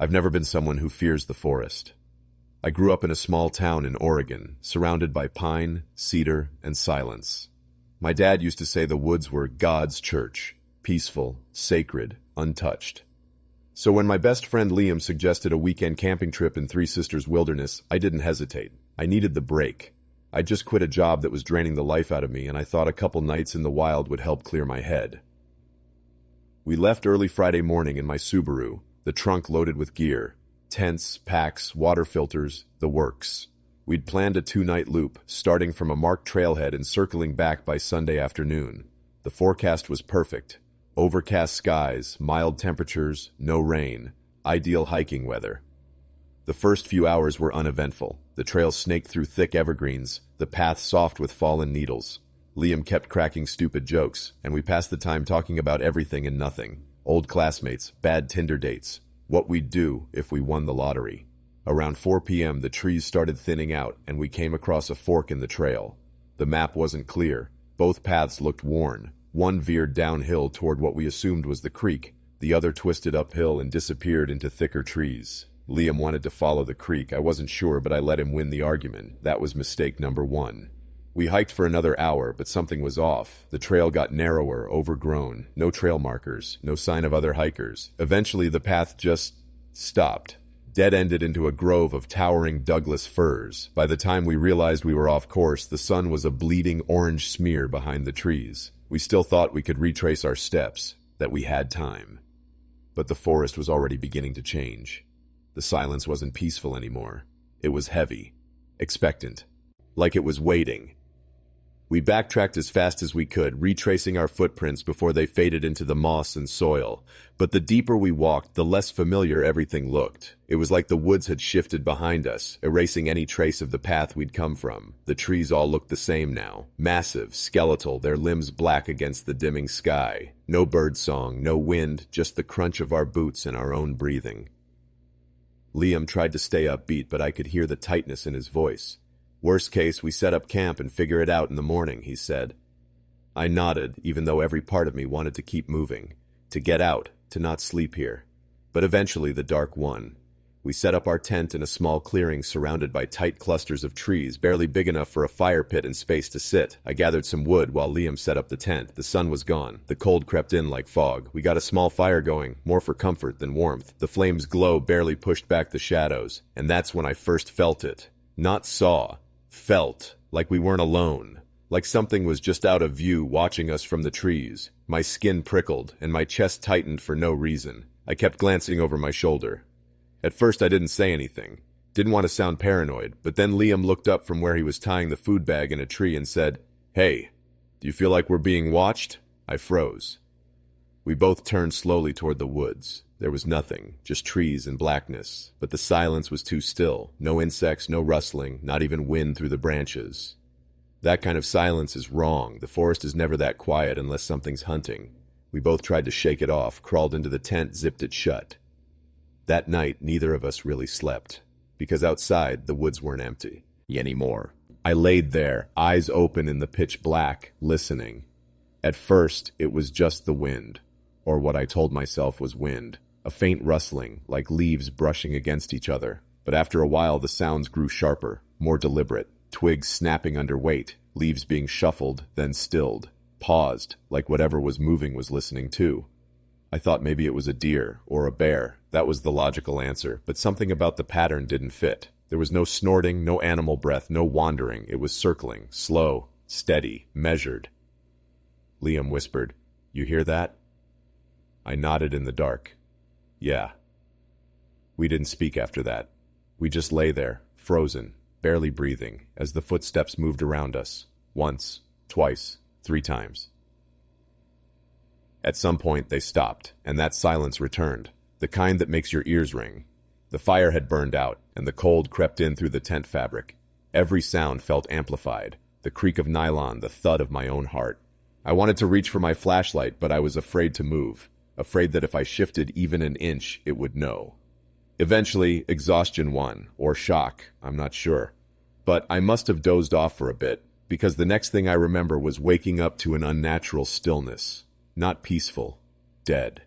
I've never been someone who fears the forest. I grew up in a small town in Oregon, surrounded by pine, cedar, and silence. My dad used to say the woods were God's church, peaceful, sacred, untouched. So when my best friend Liam suggested a weekend camping trip in Three Sisters Wilderness, I didn't hesitate. I needed the break. I'd just quit a job that was draining the life out of me, and I thought a couple nights in the wild would help clear my head. We left early Friday morning in my Subaru, the trunk loaded with gear, tents, packs, water filters, the works. We'd planned a 2-night loop, starting from a marked trailhead and circling back by Sunday afternoon. The forecast was perfect. Overcast skies, mild temperatures, no rain, ideal hiking weather. The first few hours were uneventful. The trail snaked through thick evergreens, the path soft with fallen needles. Liam kept cracking stupid jokes, and we passed the time talking about everything and nothing. Old classmates, bad Tinder dates, what we'd do if we won the lottery. Around 4 p.m., the trees started thinning out, and we came across a fork in the trail. The map wasn't clear. Both paths looked worn. One veered downhill toward what we assumed was the creek. The other twisted uphill and disappeared into thicker trees. Liam wanted to follow the creek. I wasn't sure, but I let him win the argument. That was mistake number 1. We hiked for another hour, but something was off. The trail got narrower, overgrown. No trail markers, no sign of other hikers. Eventually, the path just stopped. Dead-ended into a grove of towering Douglas firs. By the time we realized we were off course, the sun was a bleeding orange smear behind the trees. We still thought we could retrace our steps, that we had time. But the forest was already beginning to change. The silence wasn't peaceful anymore. It was heavy, expectant, like it was waiting. We backtracked as fast as we could, retracing our footprints before they faded into the moss and soil. But the deeper we walked, the less familiar everything looked. It was like the woods had shifted behind us, erasing any trace of the path we'd come from. The trees all looked the same now. Massive, skeletal, their limbs black against the dimming sky. No bird song, no wind, just the crunch of our boots and our own breathing. Liam tried to stay upbeat, but I could hear the tightness in his voice. Worst case, we set up camp and figure it out in the morning, he said. I nodded, even though every part of me wanted to keep moving, to get out, to not sleep here. But eventually the dark won. We set up our tent in a small clearing surrounded by tight clusters of trees, barely big enough for a fire pit and space to sit. I gathered some wood while Liam set up the tent. The sun was gone. The cold crept in like fog. We got a small fire going, more for comfort than warmth. The flame's glow barely pushed back the shadows, and that's when I first felt it. Not saw. Felt, like we weren't alone, like something was just out of view watching us from the trees. My skin prickled, and my chest tightened for no reason. I kept glancing over my shoulder. At first I didn't say anything, didn't want to sound paranoid, but then Liam looked up from where he was tying the food bag in a tree and said, "Hey, do you feel like we're being watched?" I froze. We both turned slowly toward the woods. There was nothing, just trees and blackness, but the silence was too still. No insects, no rustling, not even wind through the branches. That kind of silence is wrong. The forest is never that quiet unless something's hunting. We both tried to shake it off, crawled into the tent, zipped it shut. That night, neither of us really slept, because outside, the woods weren't empty anymore. I laid there, eyes open in the pitch black, listening. At first, it was just the wind, or what I told myself was wind. A faint rustling, like leaves brushing against each other. But after a while, the sounds grew sharper, more deliberate. Twigs snapping under weight, leaves being shuffled, then stilled. Paused, like whatever was moving was listening too. I thought maybe it was a deer or a bear. That was the logical answer, but something about the pattern didn't fit. There was no snorting, no animal breath, no wandering. It was circling, slow, steady, measured. Liam whispered, "You hear that?" I nodded in the dark. Yeah. We didn't speak after that. We just lay there, frozen, barely breathing, as the footsteps moved around us. Once, twice, 3 times. At some point, they stopped, and that silence returned, the kind that makes your ears ring. The fire had burned out, and the cold crept in through the tent fabric. Every sound felt amplified, the creak of nylon, the thud of my own heart. I wanted to reach for my flashlight, but I was afraid to move. Afraid that if I shifted even an inch, it would know. Eventually, exhaustion won, or shock, I'm not sure. But I must have dozed off for a bit, because the next thing I remember was waking up to an unnatural stillness. Not peaceful, dead.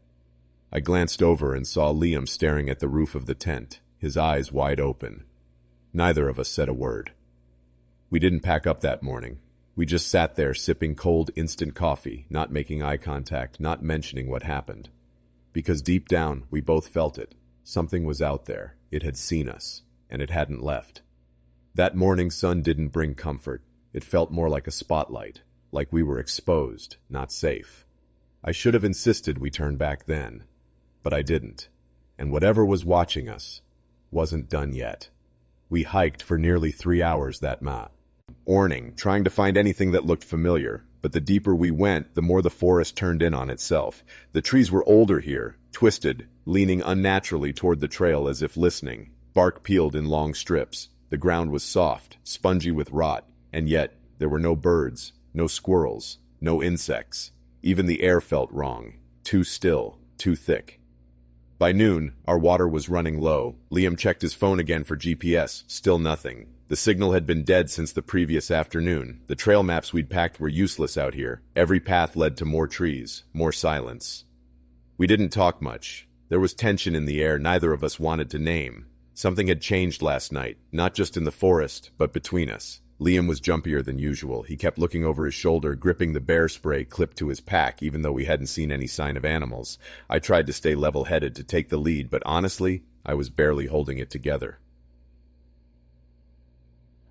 I glanced over and saw Liam staring at the roof of the tent, his eyes wide open. Neither of us said a word. We didn't pack up that morning. We just sat there sipping cold instant coffee, not making eye contact, not mentioning what happened. Because deep down, we both felt it. Something was out there. It had seen us, and it hadn't left. That morning's sun didn't bring comfort. It felt more like a spotlight, like we were exposed, not safe. I should have insisted we turn back then, but I didn't. And whatever was watching us wasn't done yet. We hiked for nearly 3 hours that morning, trying to find anything that looked familiar, but the deeper we went, the more the forest turned in on itself. The trees were older here, twisted, leaning unnaturally toward the trail as if listening, bark peeled in long strips. The ground was soft, spongy with rot, and yet there were no birds, no squirrels, no insects. Even the air felt wrong, too still, too thick. By noon, our water was running low. Liam checked his phone again for GPS, still nothing. The signal had been dead since the previous afternoon. The trail maps we'd packed were useless out here. Every path led to more trees, more silence. We didn't talk much. There was tension in the air neither of us wanted to name. Something had changed last night, not just in the forest, but between us. Liam was jumpier than usual. He kept looking over his shoulder, gripping the bear spray clipped to his pack, even though we hadn't seen any sign of animals. I tried to stay level-headed to take the lead, but honestly, I was barely holding it together.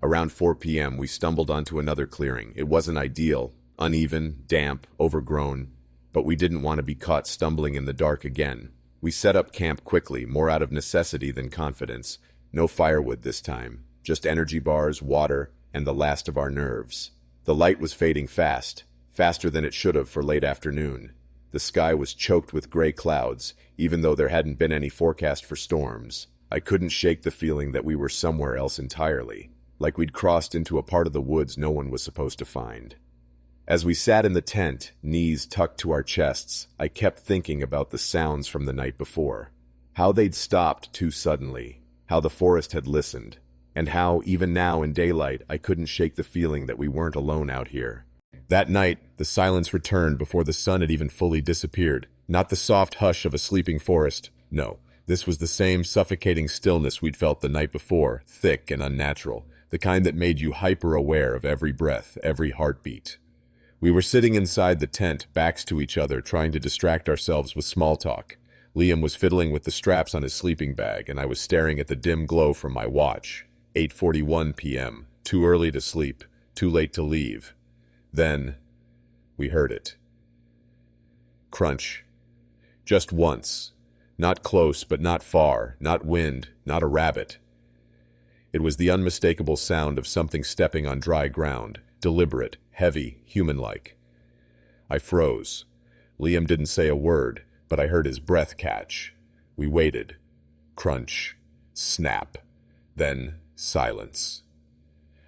Around 4 p.m., we stumbled onto another clearing. It wasn't ideal, uneven, damp, overgrown, but we didn't want to be caught stumbling in the dark again. We set up camp quickly, more out of necessity than confidence. No firewood this time, just energy bars, water, and the last of our nerves. The light was fading fast, faster than it should have for late afternoon. The sky was choked with gray clouds, even though there hadn't been any forecast for storms. I couldn't shake the feeling that we were somewhere else entirely, like we'd crossed into a part of the woods no one was supposed to find. As we sat in the tent, knees tucked to our chests, I kept thinking about the sounds from the night before. How they'd stopped too suddenly, how the forest had listened, and how, even now in daylight, I couldn't shake the feeling that we weren't alone out here. That night, the silence returned before the sun had even fully disappeared. Not the soft hush of a sleeping forest. No, this was the same suffocating stillness we'd felt the night before, thick and unnatural, the kind that made you hyper-aware of every breath, every heartbeat. We were sitting inside the tent, backs to each other, trying to distract ourselves with small talk. Liam was fiddling with the straps on his sleeping bag, and I was staring at the dim glow from my watch. 8:41 p.m. Too early to sleep, too late to leave. Then, we heard it. Crunch. Just once. Not close, but not far. Not wind, not a rabbit. It was the unmistakable sound of something stepping on dry ground, deliberate, heavy, human-like. I froze. Liam didn't say a word, but I heard his breath catch. We waited. Crunch. Snap. Then silence.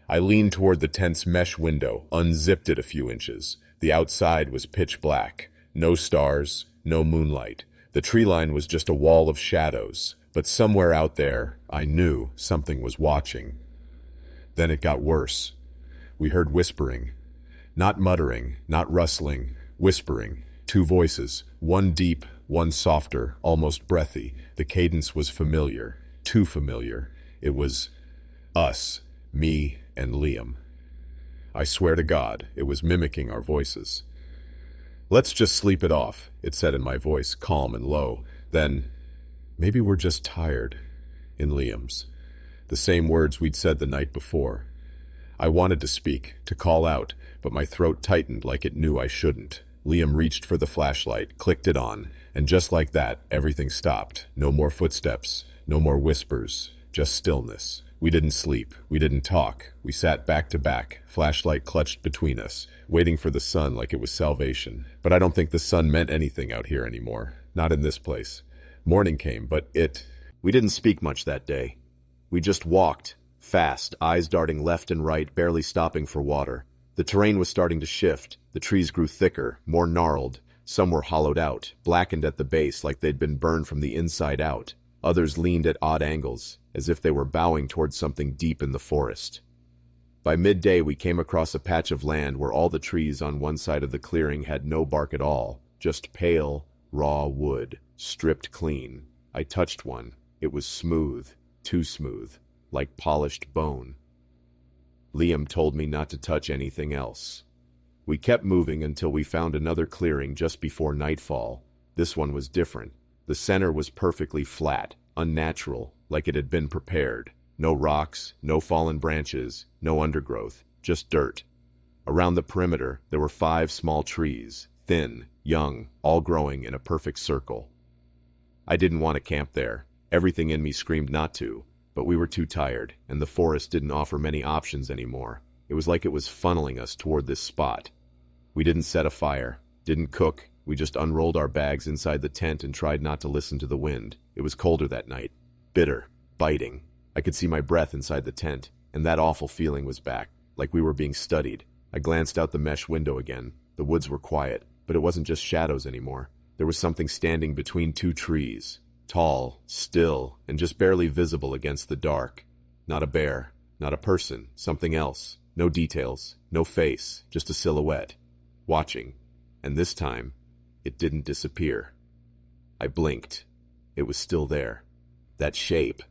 I leaned toward the tent's mesh window, unzipped it a few inches. The outside was pitch black. No stars, no moonlight. The tree line was just a wall of shadows. But somewhere out there, I knew something was watching. Then it got worse. We heard whispering. Not muttering, not rustling, whispering. 2 voices, one deep, one softer, almost breathy. The cadence was familiar, too familiar. It was us, me and Liam. I swear to God, it was mimicking our voices. "Let's just sleep it off," it said in my voice, calm and low. Then, "Maybe we're just tired," in Liam's. The same words we'd said the night before. I wanted to speak, to call out, but my throat tightened like it knew I shouldn't. Liam reached for the flashlight, clicked it on, and just like that, everything stopped. No more footsteps, no more whispers, just stillness. We didn't sleep, we didn't talk. We sat back to back, flashlight clutched between us, waiting for the sun like it was salvation. But I don't think the sun meant anything out here anymore. Not in this place. Morning came, but we didn't speak much that day. We just walked, fast, eyes darting left and right, barely stopping for water. The terrain was starting to shift. The trees grew thicker, more gnarled. Some were hollowed out, blackened at the base like they'd been burned from the inside out. Others leaned at odd angles, as if they were bowing towards something deep in the forest. By midday, we came across a patch of land where all the trees on one side of the clearing had no bark at all, just pale, raw wood, stripped clean. I touched one. It was smooth, too smooth, like polished bone. Liam told me not to touch anything else. We kept moving until we found another clearing just before nightfall. This one was different. The center was perfectly flat, unnatural, like it had been prepared. No rocks, no fallen branches, no undergrowth, just dirt. Around the perimeter, there were 5 small trees, thin, young, all growing in a perfect circle. I didn't want to camp there. Everything in me screamed not to, but we were too tired, and the forest didn't offer many options anymore. It was like it was funneling us toward this spot. We didn't set a fire, didn't cook. We just unrolled our bags inside the tent and tried not to listen to the wind. It was colder that night. Bitter. Biting. I could see my breath inside the tent, and that awful feeling was back, like we were being studied. I glanced out the mesh window again. The woods were quiet, but it wasn't just shadows anymore. There was something standing between 2 trees. Tall, still, and just barely visible against the dark. Not a bear, not a person, something else. No details, no face, just a silhouette. Watching. And this time, it didn't disappear. I blinked. It was still there. That shape,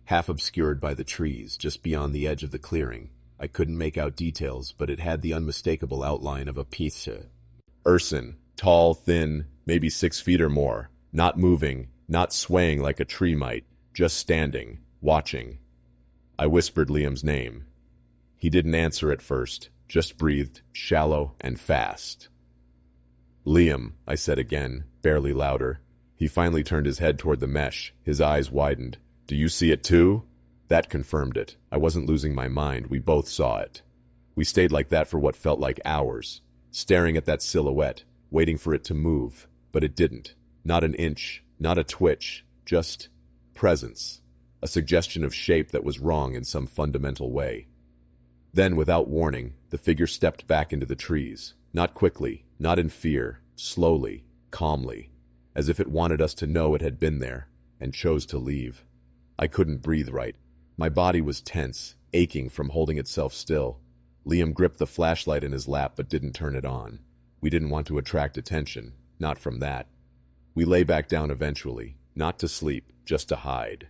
half obscured by the trees, just beyond the edge of the clearing. I couldn't make out details, but it had the unmistakable outline of a pizza. Urson, tall, thin, maybe 6 feet or more, not moving, not swaying like a tree might, just standing, watching. I whispered Liam's name. He didn't answer at first, just breathed, shallow and fast. Liam, I said again, barely louder. He finally turned his head toward the mesh, his eyes widened. Do you see it too? That confirmed it. I wasn't losing my mind, we both saw it. We stayed like that for what felt like hours, staring at that silhouette, waiting for it to move, but it didn't. Not an inch, not a twitch, just presence. A suggestion of shape that was wrong in some fundamental way. Then, without warning, the figure stepped back into the trees. Not quickly, not in fear, slowly, calmly, as if it wanted us to know it had been there, and chose to leave. I couldn't breathe right. My body was tense, aching from holding itself still. Liam gripped the flashlight in his lap but didn't turn it on. We didn't want to attract attention, not from that. We lay back down eventually, not to sleep, just to hide.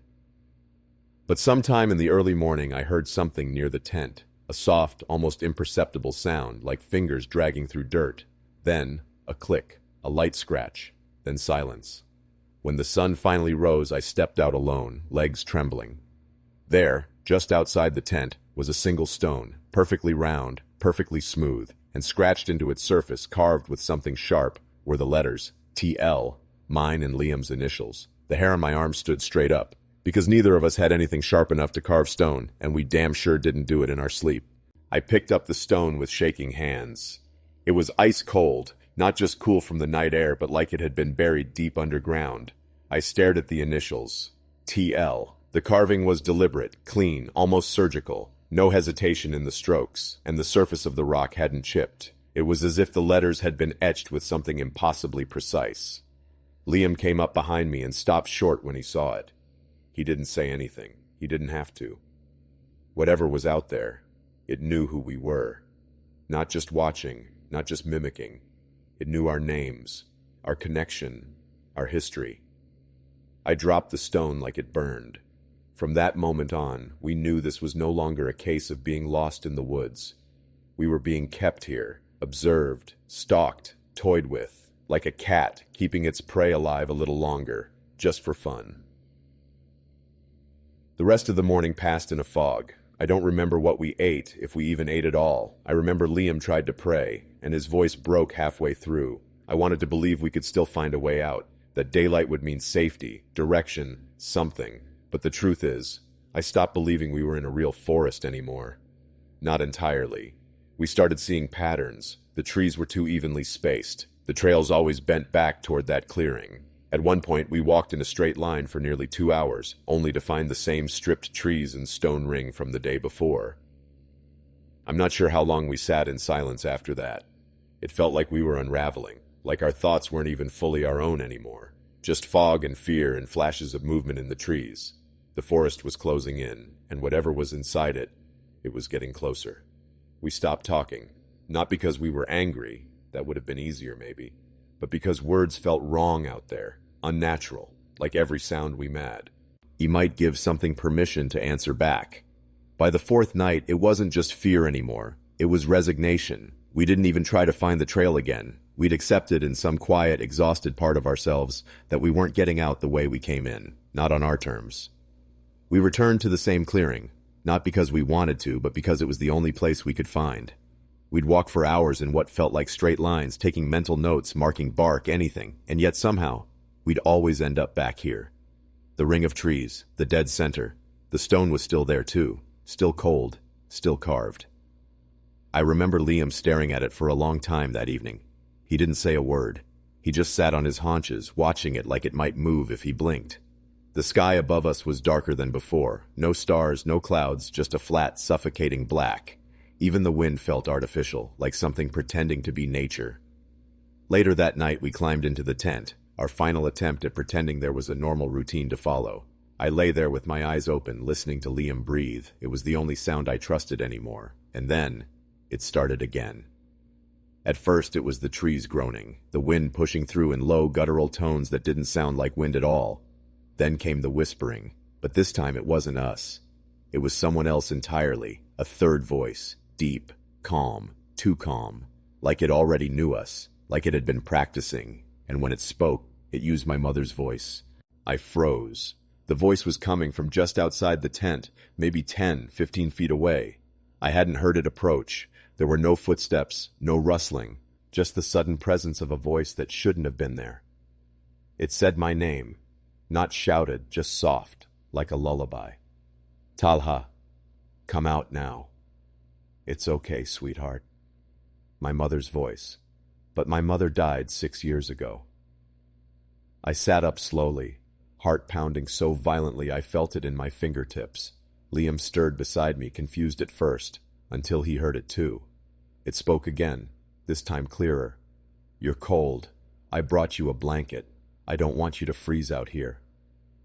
But sometime in the early morning I heard something near the tent, a soft, almost imperceptible sound, like fingers dragging through dirt. Then, a click, a light scratch, then silence. When the sun finally rose, I stepped out alone, legs trembling. There, just outside the tent, was a single stone, perfectly round, perfectly smooth, and scratched into its surface, carved with something sharp, were the letters TL, mine and Liam's initials. The hair on my arm stood straight up, because neither of us had anything sharp enough to carve stone, and we damn sure didn't do it in our sleep. I picked up the stone with shaking hands. It was ice cold, not just cool from the night air, but like it had been buried deep underground. I stared at the initials. TL. The carving was deliberate, clean, almost surgical. No hesitation in the strokes, and the surface of the rock hadn't chipped. It was as if the letters had been etched with something impossibly precise. Liam came up behind me and stopped short when he saw it. He didn't say anything. He didn't have to. Whatever was out there, it knew who we were. Not just watching, not just mimicking. It knew our names, our connection, our history. I dropped the stone like it burned. From that moment on, we knew this was no longer a case of being lost in the woods. We were being kept here, observed, stalked, toyed with, like a cat keeping its prey alive a little longer, just for fun. The rest of the morning passed in a fog. I don't remember what we ate, if we even ate at all. I remember Liam tried to pray, and his voice broke halfway through. I wanted to believe we could still find a way out, that daylight would mean safety, direction, something. But the truth is, I stopped believing we were in a real forest anymore. Not entirely. We started seeing patterns. The trees were too evenly spaced. The trails always bent back toward that clearing. At one point, we walked in a straight line for nearly 2 hours, only to find the same stripped trees and stone ring from the day before. I'm not sure how long we sat in silence after that. It felt like we were unraveling, like our thoughts weren't even fully our own anymore. Just fog and fear and flashes of movement in the trees. The forest was closing in, and whatever was inside it, it was getting closer. We stopped talking, not because we were angry, that would have been easier maybe, but because words felt wrong out there. unnatural, like every sound we made. He might give something permission to answer back. By the fourth night, it wasn't just fear anymore. It was resignation. We didn't even try to find the trail again. We'd accepted in some quiet, exhausted part of ourselves that we weren't getting out the way we came in, not on our terms. We returned to the same clearing, not because we wanted to, but because it was the only place we could find. We'd walk for hours in what felt like straight lines, taking mental notes, marking bark, anything, and yet somehow, we'd always end up back here. The ring of trees, the dead center. The stone was still there too, still cold, still carved. I remember Liam staring at it for a long time that evening. He didn't say a word. He just sat on his haunches, watching it like it might move if he blinked. The sky above us was darker than before. No stars, no clouds, just a flat, suffocating black. Even the wind felt artificial, like something pretending to be nature. Later that night, we climbed into the tent, our final attempt at pretending there was a normal routine to follow. I lay there with my eyes open, listening to Liam breathe. It was the only sound I trusted anymore. And then, it started again. At first, it was the trees groaning, the wind pushing through in low, guttural tones that didn't sound like wind at all. Then came the whispering, but this time it wasn't us. It was someone else entirely, a third voice, deep, calm, too calm, like it already knew us, like it had been practicing, and when it spoke, it used my mother's voice. I froze. The voice was coming from just outside the tent, maybe 10, 15 feet away. I hadn't heard it approach. There were no footsteps, no rustling, just the sudden presence of a voice that shouldn't have been there. It said my name, not shouted, just soft, like a lullaby. Talha, come out now. It's okay, sweetheart. My mother's voice. But my mother died 6 years ago. I sat up slowly, heart pounding so violently I felt it in my fingertips. Liam stirred beside me, confused at first, until he heard it too. It spoke again, this time clearer. You're cold. I brought you a blanket. I don't want you to freeze out here.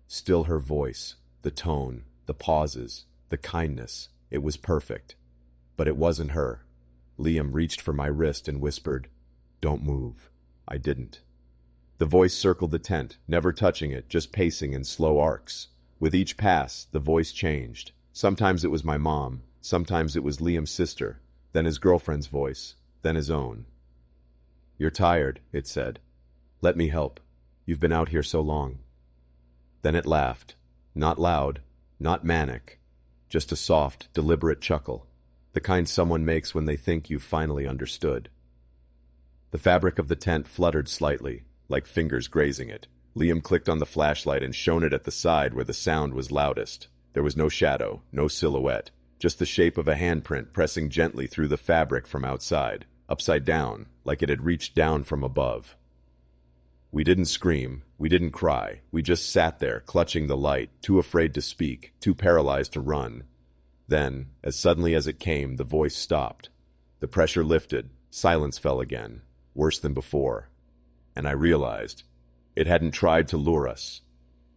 Still her voice, the tone, the pauses, the kindness. It was perfect. But it wasn't her. Liam reached for my wrist and whispered, "Don't move." I didn't. The voice circled the tent, never touching it, just pacing in slow arcs. With each pass, the voice changed. Sometimes it was my mom, sometimes it was Liam's sister, then his girlfriend's voice, then his own. "You're tired," it said. "Let me help. You've been out here so long." Then it laughed. Not loud, not manic, just a soft, deliberate chuckle, the kind someone makes when they think you've finally understood. The fabric of the tent fluttered slightly, like fingers grazing it. Liam clicked on the flashlight and shone it at the side where the sound was loudest. There was no shadow, no silhouette, just the shape of a handprint pressing gently through the fabric from outside, upside down, like it had reached down from above. We didn't scream, we didn't cry, we just sat there, clutching the light, too afraid to speak, too paralyzed to run. Then, as suddenly as it came, the voice stopped. The pressure lifted, silence fell again, worse than before. And I realized, it hadn't tried to lure us.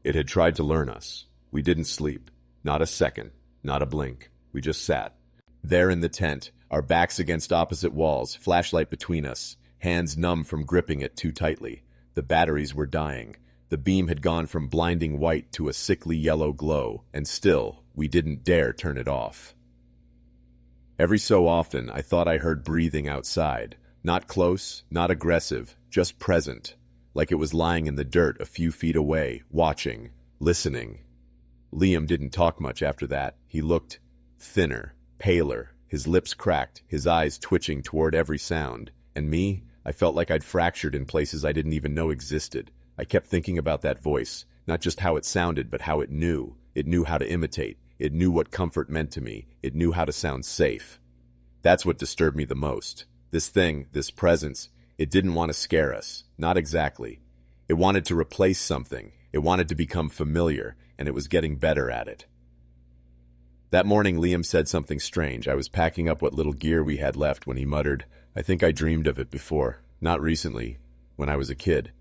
It had tried to learn us. We didn't sleep, not a second, not a blink. We just sat. There in the tent, our backs against opposite walls, flashlight between us, hands numb from gripping it too tightly. The batteries were dying. The beam had gone from blinding white to a sickly yellow glow, and still, we didn't dare turn it off. Every so often, I thought I heard breathing outside. Not close, not aggressive, just present, like it was lying in the dirt a few feet away, watching, listening. Liam didn't talk much after that. He looked thinner, paler, his lips cracked, his eyes twitching toward every sound. And me, I felt like I'd fractured in places I didn't even know existed. I kept thinking about that voice, not just how it sounded, but how it knew. It knew how to imitate. It knew what comfort meant to me. It knew how to sound safe. That's what disturbed me the most. This thing, this presence, it didn't want to scare us. Not exactly. It wanted to replace something. It wanted to become familiar, and it was getting better at it. That morning, Liam said something strange. I was packing up what little gear we had left when he muttered, "I think I dreamed of it before. Not recently. When I was a kid."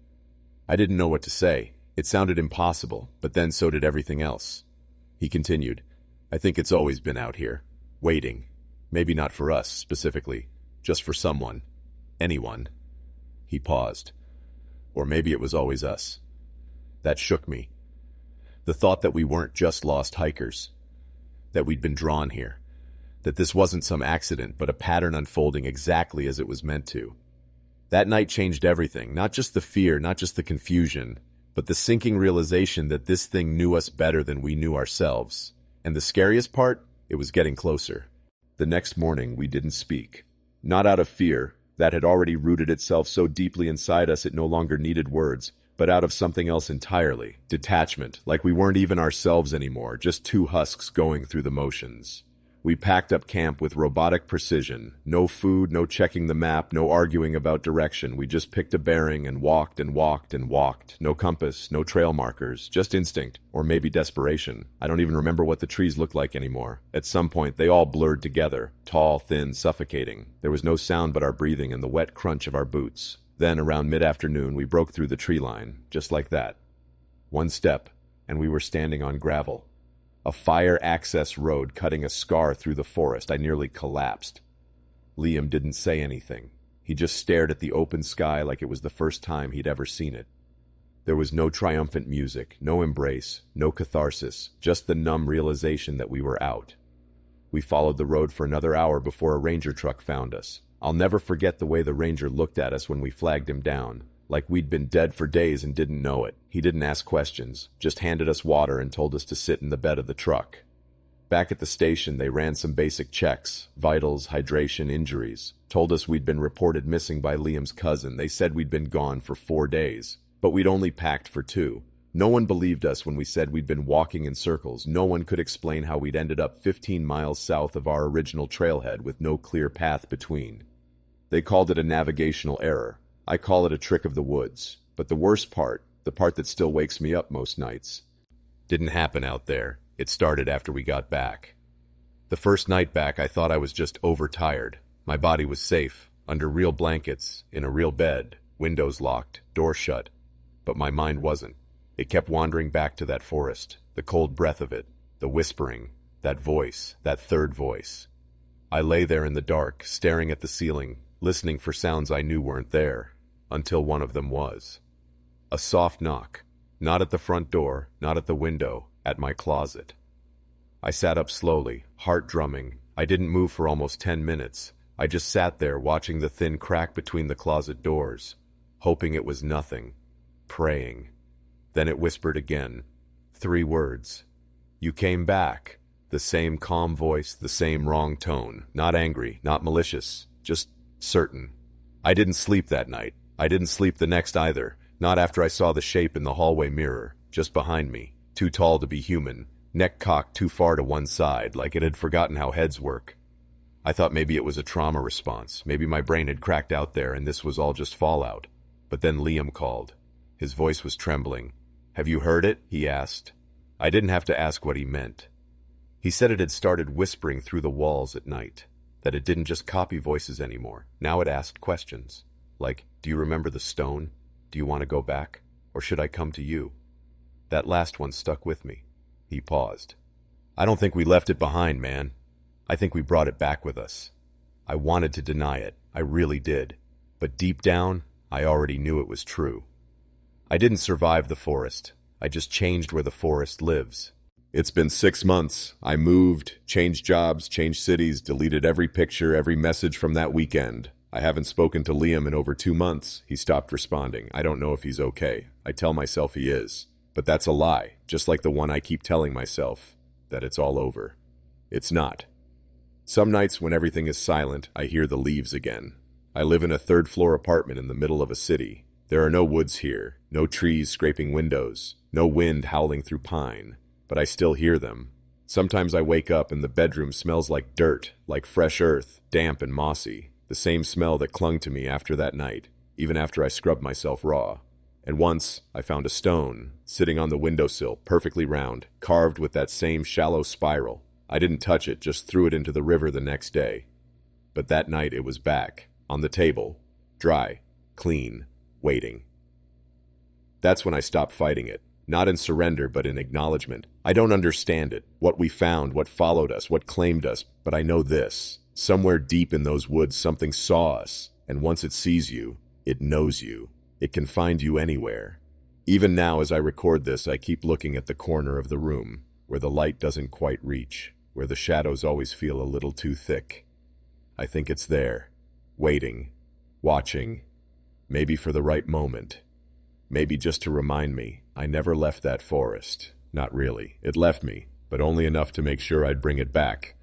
I didn't know what to say. It sounded impossible, but then so did everything else. He continued, "I think it's always been out here. Waiting. Maybe not for us, specifically. Just for someone. Anyone." He paused. "Or maybe it was always us." That shook me. The thought that we weren't just lost hikers, that we'd been drawn here, that this wasn't some accident, but a pattern unfolding exactly as it was meant to. That night changed everything, not just the fear, not just the confusion, but the sinking realization that this thing knew us better than we knew ourselves. And the scariest part, it was getting closer. The next morning, we didn't speak. Not out of fear, that had already rooted itself so deeply inside us it no longer needed words, but out of something else entirely. Detachment, like we weren't even ourselves anymore, just two husks going through the motions. We packed up camp with robotic precision. No food, no checking the map, no arguing about direction. We just picked a bearing and walked and walked and walked. No compass, no trail markers, just instinct, or maybe desperation. I don't even remember what the trees looked like anymore. At some point, they all blurred together, tall, thin, suffocating. There was no sound but our breathing and the wet crunch of our boots. Then, around mid-afternoon, we broke through the tree line, just like that. One step, and we were standing on gravel. A fire access road cutting a scar through the forest. I nearly collapsed. Liam didn't say anything. He just stared at the open sky like it was the first time he'd ever seen it. There was no triumphant music, no embrace, no catharsis, just the numb realization that we were out. We followed the road for another hour before a ranger truck found us. I'll never forget the way the ranger looked at us when we flagged him down. Like we'd been dead for days and didn't know it. He didn't ask questions, just handed us water and told us to sit in the bed of the truck. Back at the station, they ran some basic checks, vitals, hydration, injuries. Told us we'd been reported missing by Liam's cousin. They said we'd been gone for 4 days, but we'd only packed for 2. No one believed us when we said we'd been walking in circles. No one could explain how we'd ended up 15 miles south of our original trailhead with no clear path between. They called it a navigational error. I call it a trick of the woods. But the worst part, the part that still wakes me up most nights, didn't happen out there. It started after we got back. The first night back, I thought I was just overtired. My body was safe, under real blankets, in a real bed, windows locked, door shut. But my mind wasn't. It kept wandering back to that forest, the cold breath of it, the whispering, that voice, that third voice. I lay there in the dark, staring at the ceiling, listening for sounds I knew weren't there. Until one of them was. A soft knock. Not at the front door, not at the window, at my closet. I sat up slowly, heart drumming. I didn't move for almost 10 minutes. I just sat there watching the thin crack between the closet doors, hoping it was nothing, praying. Then it whispered again. 3 words. You came back. The same calm voice, the same wrong tone. Not angry, not malicious, just certain. I didn't sleep that night. I didn't sleep the next either, not after I saw the shape in the hallway mirror, just behind me, too tall to be human, neck cocked too far to one side, like it had forgotten how heads work. I thought maybe it was a trauma response, maybe my brain had cracked out there and this was all just fallout. But then Liam called. His voice was trembling. Have you heard it? He asked. I didn't have to ask what he meant. He said it had started whispering through the walls at night, that it didn't just copy voices anymore. Now it asked questions. Like, do you remember the stone? Do you want to go back? Or should I come to you? That last one stuck with me. He paused. I don't think we left it behind, man. I think we brought it back with us. I wanted to deny it. I really did. But deep down, I already knew it was true. I didn't survive the forest. I just changed where the forest lives. It's been 6 months. I moved, changed jobs, changed cities, deleted every picture, every message from that weekend. I haven't spoken to Liam in over 2 months. He stopped responding. I don't know if he's okay. I tell myself he is. But that's a lie, just like the one I keep telling myself, that it's all over. It's not. Some nights when everything is silent, I hear the leaves again. I live in a 3rd-floor apartment in the middle of a city. There are no woods here, no trees scraping windows, no wind howling through pine, but I still hear them. Sometimes I wake up and the bedroom smells like dirt, like fresh earth, damp and mossy. The same smell that clung to me after that night, even after I scrubbed myself raw. And once, I found a stone, sitting on the windowsill, perfectly round, carved with that same shallow spiral. I didn't touch it, just threw it into the river the next day. But that night it was back, on the table, dry, clean, waiting. That's when I stopped fighting it. Not in surrender, but in acknowledgement. I don't understand it, what we found, what followed us, what claimed us, but I know this. Somewhere deep in those woods, something saw us, and once it sees you, it knows you. It can find you anywhere. Even now, as I record this, I keep looking at the corner of the room, where the light doesn't quite reach, where the shadows always feel a little too thick. I think it's there, waiting, watching, maybe for the right moment. Maybe just to remind me, I never left that forest. Not really. It left me, but only enough to make sure I'd bring it back.